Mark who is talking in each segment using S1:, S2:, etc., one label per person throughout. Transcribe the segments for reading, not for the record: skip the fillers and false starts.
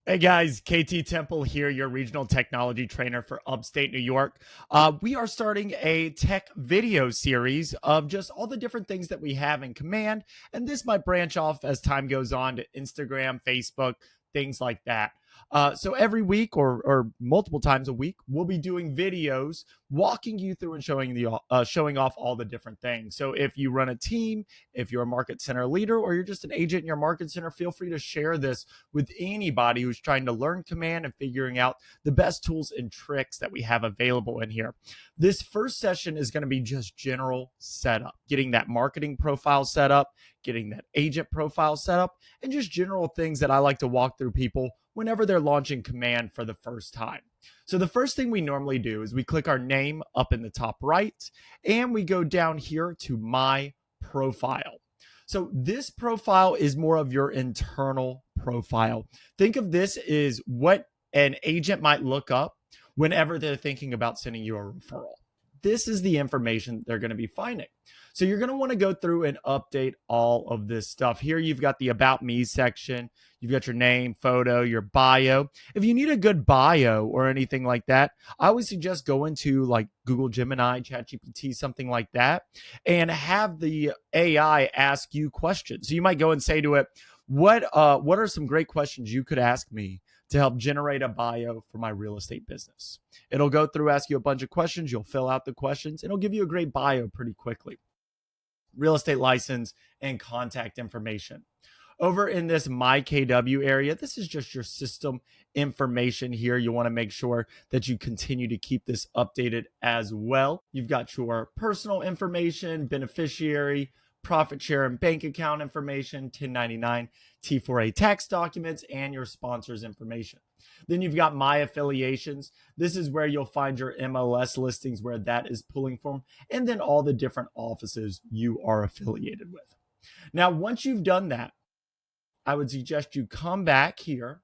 S1: Hey guys, KT Temple here, your regional technology trainer for upstate New York. We are starting a tech video series of just all the different things that we have in Command, and this might branch off as time goes on to Instagram, Facebook, things like that. So every week or multiple times a week, we'll be doing videos walking you through and showing off all the different things. So if you run a team, if you're a market center leader, or you're just an agent in your market center, feel free to share this with anybody who's trying to learn Command and figuring out the best tools and tricks that we have available in here. This first session is going to be just general setup, getting that marketing profile set up, getting that agent profile set up, and just general things that I like to walk through people whenever they're launching Command for the first time. So the first thing we normally do is we click our name up in the top right, and we go down here to My Profile. So this profile is more of your internal profile. Think of this as what an agent might look up whenever they're thinking about sending you a referral. This is the information they're going to be finding. So you're going to want to go through and update all of this stuff. Here you've got the About Me section. You've got your name, photo, your bio. If you need a good bio or anything like that, I would suggest going to like Google Gemini, ChatGPT, something like that, and have the AI ask you questions. So you might go and say to it, what are some great questions you could ask me to help generate a bio for my real estate business? It'll go through, ask you a bunch of questions. You'll fill out the questions. It'll give you a great bio pretty quickly. Real estate license and contact information. Over in this My KW area, this is just your system information here. You want to make sure that you continue to keep this updated as well. You've got your personal information, beneficiary, profit share and bank account information, 1099, T4A tax documents, and your sponsor's information. Then you've got My Affiliations. This is where you'll find your MLS listings, where that is pulling from, and then all the different offices you are affiliated with. Now, once you've done that, I would suggest you come back here.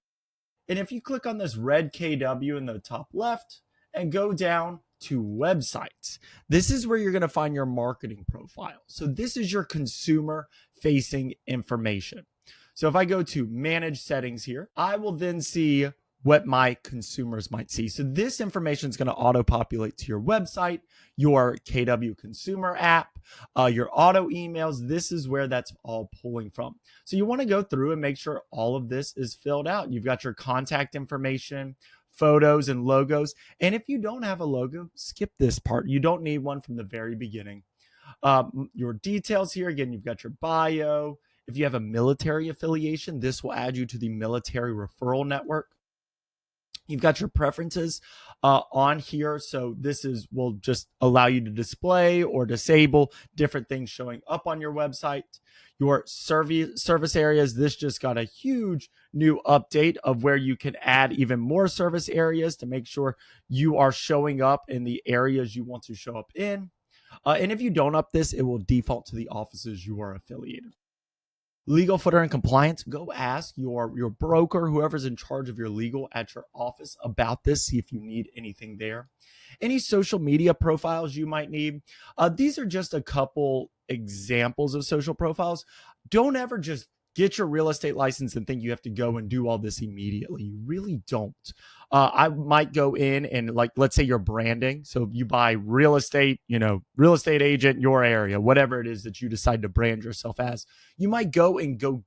S1: And if you click on this red KW in the top left and go down to websites, this is where you're going to find your marketing profile. So this is your consumer facing information. So if I go to manage settings here, I will then see what my consumers might see. So this information is going to auto populate to your website, your KW consumer app, your auto emails. This is where that's all pulling from. So you want to go through and make sure all of this is filled out. You've got your contact information, photos, and logos. And if you don't have a logo, skip this part. You don't need one from the very beginning. Your details here, again, you've got your bio. If you have a military affiliation, this will add you to the military referral network. You've got your preferences on here. So this will just allow you to display or disable different things showing up on your website. Your service areas, this just got a huge new update of where you can add even more service areas to make sure you are showing up in the areas you want to show up in. And if you don't up this, it will default to the offices you are affiliated. Legal footer and compliance, go ask your broker, whoever's in charge of your legal at your office about this. See if you need anything there. Any social media profiles you might need. These are just a couple examples of social profiles. Don't ever just get your real estate license and think you have to go and do all this immediately. You really don't. I might go in and, like, let's say you're branding. So you buy real estate, real estate agent, your area, whatever it is that you decide to brand yourself as. You might go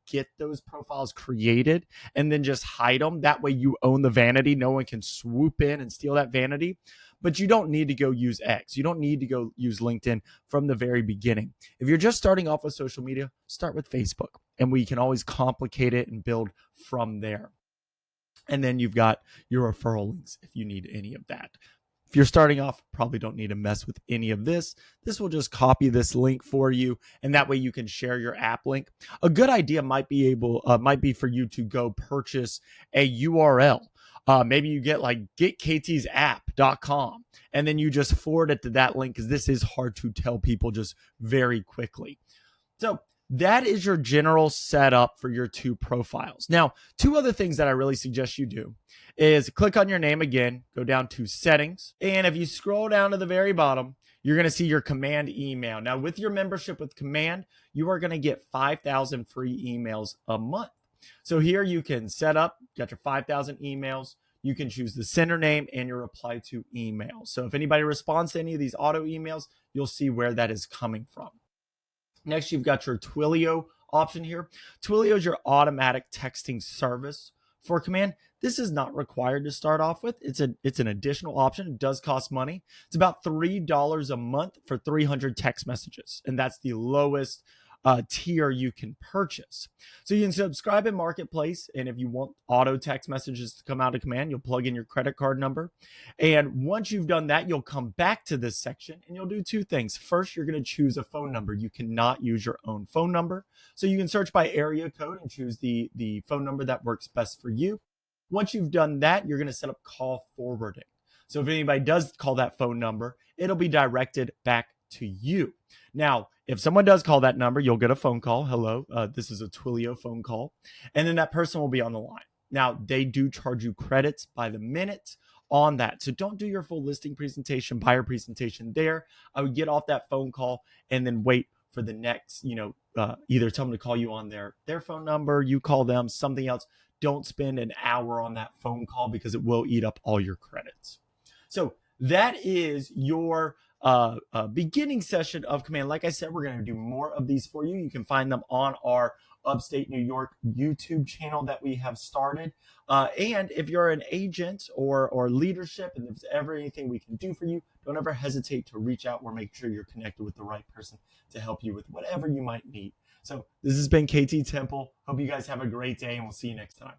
S1: get those profiles created and then just hide them. That way you own the vanity. No one can swoop in and steal that vanity. But you don't need to go use X. You don't need to go use LinkedIn from the very beginning. If you're just starting off with social media, start with Facebook, and we can always complicate it and build from there. And then you've got your referral links if you need any of that. If you're starting off, probably don't need to mess with any of this. This will just copy this link for you, and that way you can share your app link. A good idea might be for you to go purchase a URL. Maybe you get like getkTsApp.com, and then you just forward it to that link, because this is hard to tell people just very quickly. So that is your general setup for your two profiles. Now, two other things that I really suggest you do is click on your name again, go down to settings. And if you scroll down to the very bottom, you're going to see your Command email. Now, with your membership with Command, you are going to get 5,000 free emails a month. So here you can set up, got your 5,000 emails. You can choose the sender name and your reply to email. So if anybody responds to any of these auto emails, you'll see where that is coming from. Next, you've got your Twilio option here. Twilio is your automatic texting service for Command. This is not required to start off with. It's an additional option. It does cost money. It's about $3 a month for 300 text messages, and that's the lowest tier you can purchase. So you can subscribe in Marketplace, and if you want auto text messages to come out of Command, you'll plug in your credit card number. And once you've done that, you'll come back to this section and you'll do two things. First, you're going to choose a phone number. You cannot use your own phone number. So you can search by area code and choose the phone number that works best for you. Once you've done that, you're going to set up call forwarding. So if anybody does call that phone number, it'll be directed back to you. Now, if someone does call that number, you'll get a phone call. Hello, this is a Twilio phone call. And then that person will be on the line. Now, they do charge you credits by the minute on that. So don't do your full listing presentation, buyer presentation there. I would get off that phone call and then wait for the next, either tell them to call you on their phone number, you call them, something else. Don't spend an hour on that phone call because it will eat up all your credits. So that is your beginning session of Command. Like I said, we're going to do more of these for you. You can find them on our Upstate New York YouTube channel that we have started. And if you're an agent or leadership, and if there's ever anything we can do for you, don't ever hesitate to reach out. We'll make sure you're connected with the right person to help you with whatever you might need. So this has been KT Temple. Hope you guys have a great day, and we'll see you next time.